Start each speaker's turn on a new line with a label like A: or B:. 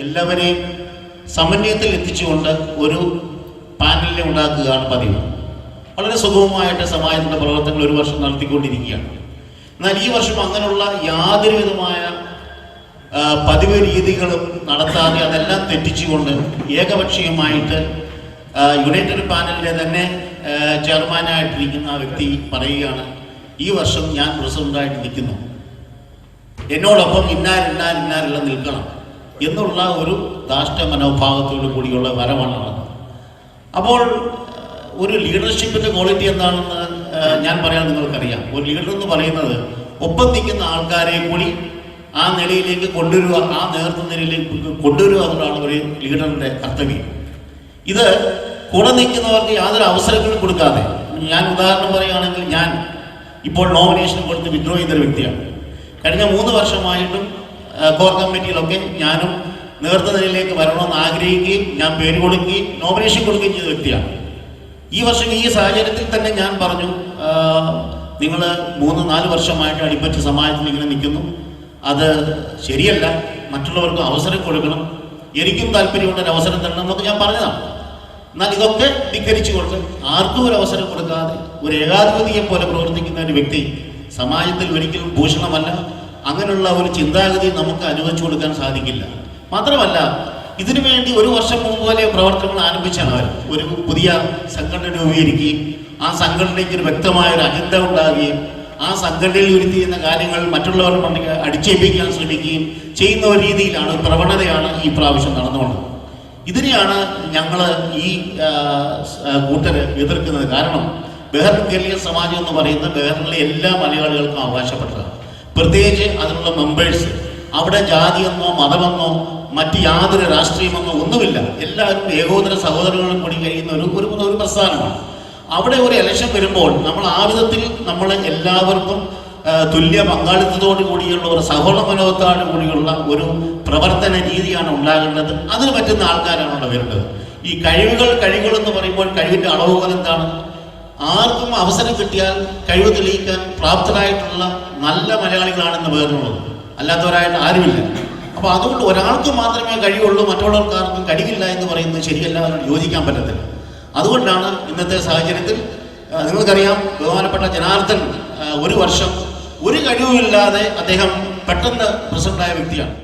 A: എല്ലാവരെയും സമന്വയത്തിൽ എത്തിച്ചുകൊണ്ട് ഒരു പാനലിനെ ഉണ്ടാക്കുകയാണ് പതിവ്. വളരെ സുഗമമായിട്ട് സമാജത്തിൻ്റെ പ്രവർത്തനങ്ങൾ ഒരു വർഷം നടത്തിക്കൊണ്ടിരിക്കുകയാണ്. എന്നാൽ ഈ വർഷം അങ്ങനെയുള്ള യാതൊരു വിധമായ പതിവ് രീതികളും നടത്താതെ അതെല്ലാം തെറ്റിച്ചുകൊണ്ട് ഏകപക്ഷീയമായിട്ട് യുണൈറ്റഡ് പാനലിൻ്റെ തന്നെ ചെയർമാനായിട്ടിരിക്കുന്ന ആ വ്യക്തി പറയുകയാണ്, ഈ വർഷം ഞാൻ പ്രസിഡന്റായിട്ട് നിൽക്കുന്നു, എന്നോടൊപ്പം ഇന്നാരെല്ലാം നിൽക്കണം എന്നുള്ള ഒരു ധാർഷ്ട്യ മനോഭാവത്തോടു കൂടിയുള്ള വരവാണ് നടന്നത്. അപ്പോൾ ഒരു ലീഡർഷിപ്പിൻ്റെ ക്വാളിറ്റി എന്താണെന്ന് ഞാൻ പറയാൻ നിങ്ങൾക്കറിയാം. ഒരു ലീഡർ എന്ന് പറയുന്നത് ഒപ്പം നിൽക്കുന്ന ആൾക്കാരെ കൂടി ആ നിലയിലേക്ക് കൊണ്ടുവരിക, ആ നേതൃത്വ നിലയിലേക്ക് കൊണ്ടുവരിക എന്നുള്ളതാണ് ഒരു ലീഡറിൻ്റെ കർത്തവ്യം. ഇത് കൂടെ നിൽക്കുന്നവർക്ക് യാതൊരു അവസരങ്ങളും കൊടുക്കാതെ, ഞാൻ ഉദാഹരണം പറയുകയാണെങ്കിൽ, ഞാൻ ഇപ്പോൾ നോമിനേഷൻ കൊടുത്ത് വിഡ്രോ ചെയ്തൊരു വ്യക്തിയാണ്. കഴിഞ്ഞ 3 വർഷമായിട്ടും കോർ കമ്മിറ്റിയിലൊക്കെ ഞാനും നേതൃത്വ നിലയിലേക്ക് വരണമെന്ന് ആഗ്രഹിക്കുകയും ഞാൻ പേര് കൊടുക്കുകയും നോമിനേഷൻ കൊടുക്കുകയും ചെയ്ത വ്യക്തിയാണ്. ഈ വർഷം ഈ സാഹചര്യത്തിൽ തന്നെ ഞാൻ പറഞ്ഞു, നിങ്ങൾ 3-4 വർഷമായിട്ട് അടിപ്പറ്റ സമാജത്തിൽ ഇങ്ങനെ നിൽക്കുന്നു, അത് ശരിയല്ല, മറ്റുള്ളവർക്കും അവസരം കൊടുക്കണം, എനിക്കും താല്പര്യമുള്ളൊരു അവസരം തരണം എന്നൊക്കെ ഞാൻ പറഞ്ഞതാണ്. എന്നാൽ ഇതൊക്കെ ധിക്കരിച്ചുകൊണ്ട് ആർക്കും ഒരു അവസരം കൊടുക്കാതെ ഒരു ഏകാധിപതിയെ പോലെ പ്രവർത്തിക്കുന്ന ഒരു വ്യക്തി സമാജത്തിൽ ഒരിക്കലും ഭൂഷണമല്ല. അങ്ങനെയുള്ള ഒരു ചിന്താഗതി നമുക്ക് അനുവദിച്ചു കൊടുക്കാൻ സാധിക്കില്ല. മാത്രമല്ല, ഇതിനു വേണ്ടി 1 വർഷം മുമ്പ് പോലെ പ്രവർത്തനങ്ങൾ ആരംഭിച്ചാണ് അവർ. ഒരു പുതിയ സംഘടന രൂപീകരിക്കുകയും ആ സംഘടനയ്ക്ക് ഒരു വ്യക്തമായ ഒരു അജണ്ട ഉണ്ടാകുകയും ആ സംഘടനയിൽ ഉരുത്തിയുന്ന കാര്യങ്ങൾ മറ്റുള്ളവർ അടിച്ചേൽപ്പിക്കാൻ ശ്രമിക്കുകയും ചെയ്യുന്ന ഒരു രീതിയിലാണ്, പ്രവണതയാണ് ഈ പ്രാവശ്യം നടന്നുകൊണ്ടത്. ഇതിനെയാണ് ഞങ്ങൾ ഈ കൂട്ടര് എതിർക്കുന്നത്. കാരണം ബഹർ കേരളീയ സമാജം എന്ന് പറയുന്ന ബഹറിലെ എല്ലാ മലയാളികൾക്കും അവകാശപ്പെട്ടതാണ്. പ്രത്യേകിച്ച് അതിനുള്ള മെമ്പേഴ്സ്, അവിടെ ജാതിയെന്നോ മതമെന്നോ മറ്റ് യാതൊരു രാഷ്ട്രീയമെന്നോ ഒന്നുമില്ല. എല്ലാവരും ഏകോദര സഹോദരങ്ങളും കൂടി കഴിയുന്ന ഒരു പ്രസ്ഥാനമാണ്. അവിടെ ഒരു ഇലക്ഷൻ വരുമ്പോൾ നമ്മൾ ആ വിധത്തിൽ നമ്മൾ എല്ലാവർക്കും തുല്യ പങ്കാളിത്തത്തോടു കൂടിയുള്ള ഒരു സഹോദര മനോഭാവത്തോടു കൂടിയുള്ള ഒരു പ്രവർത്തന രീതിയാണ് ഉണ്ടാകേണ്ടത്. അതിന് പറ്റുന്ന ആൾക്കാരാണ് അവിടെ വരേണ്ടത്. ഈ കഴിവുകൾ എന്ന് പറയുമ്പോൾ കഴിവിൻ്റെ അളവുകൾ എന്താണ്? ആർക്കും അവസരം കിട്ടിയാൽ കഴിവ് തെളിയിക്കാൻ പ്രാപ്തരായിട്ടുള്ള നല്ല മലയാളികളാണെന്ന് വേറുള്ളത്, അല്ലാത്തവരായിട്ട് ആരുമില്ല. അപ്പോൾ അതുകൊണ്ട് ഒരാൾക്ക് മാത്രമേ കഴിവുള്ളൂ, മറ്റുള്ളവർക്ക് ആർക്കും കഴിവില്ല എന്ന് പറയുന്നത് ശരിയല്ല, അതിനോട് യോജിക്കാൻ പറ്റത്തില്ല. അതുകൊണ്ടാണ് ഇന്നത്തെ സാഹചര്യത്തിൽ നിങ്ങൾക്കറിയാം, ബഹുമാനപ്പെട്ട ജനാർദ്ദൻ 1 വർഷം ഒരു കഴിവുമില്ലാതെ അദ്ദേഹം പെട്ടെന്ന് പ്രസിഡന്റായ വ്യക്തിയാണ്.